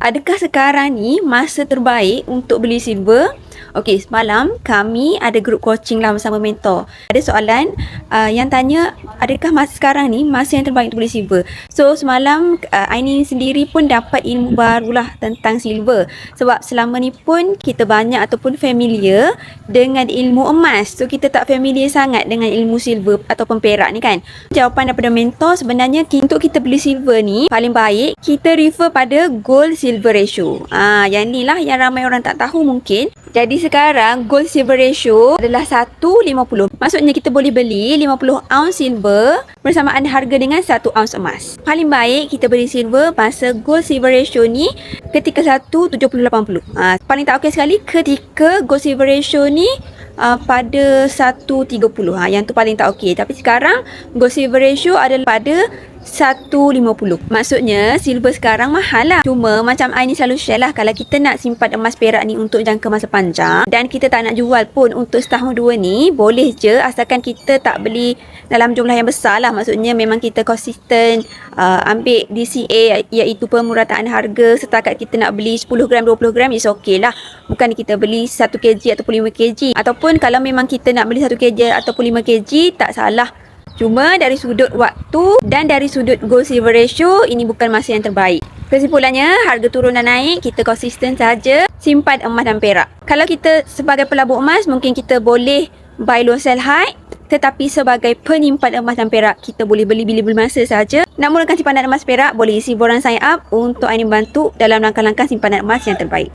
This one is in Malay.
Adakah sekarang ni masa terbaik untuk beli silver? Okey, semalam kami ada grup coaching lah bersama mentor. Ada soalan yang tanya, adakah masa sekarang ni masa yang terbaik untuk beli silver? So, semalam Aini sendiri pun dapat ilmu barulah tentang silver. Sebab selama ni pun kita banyak ataupun familiar dengan ilmu emas. So, kita tak familiar sangat dengan ilmu silver ataupun perak ni kan. Jawapan daripada mentor sebenarnya untuk kita beli silver ni, paling baik kita refer pada gold silver ratio. Yang ni lah yang ramai orang tak tahu mungkin. Jadi sekarang gold silver ratio adalah 1:50. Maksudnya kita boleh beli 50 ounce silver bersamaan harga dengan 1 ounce emas. Paling baik kita beli silver masa gold silver ratio ni ketika 1:70-80. Paling tak okey sekali ketika gold silver ratio ni pada 1:30. Yang tu paling tak okey. Tapi sekarang gold silver ratio adalah pada 1:50. Maksudnya silver sekarang mahal lah. Cuma macam Aini selalu share lah, kalau kita nak simpan emas perak ni untuk jangka masa panjang dan kita tak nak jual pun untuk setahun dua ni, boleh je asalkan kita tak beli dalam jumlah yang besar lah. Maksudnya memang kita konsisten ambil DCA, iaitu pemurataan harga. Setakat kita nak beli 10 gram 20 gram is okey lah. Bukan kita beli 1 kg ataupun 5 kg. Ataupun kalau memang kita nak beli 1 kg ataupun 5 kg, tak salah. Cuma dari sudut waktu dan dari sudut gold silver ratio, ini bukan masa yang terbaik. Kesimpulannya, harga turun dan naik, kita konsisten saja simpan emas dan perak. Kalau kita sebagai pelabur emas, mungkin kita boleh buy low sell high. Tetapi sebagai penyimpan emas dan perak, kita boleh beli bila-bila masa saja. Nak mulakan simpanan emas perak, boleh isi borang sign up untuk Aini bantu dalam langkah-langkah simpanan emas yang terbaik.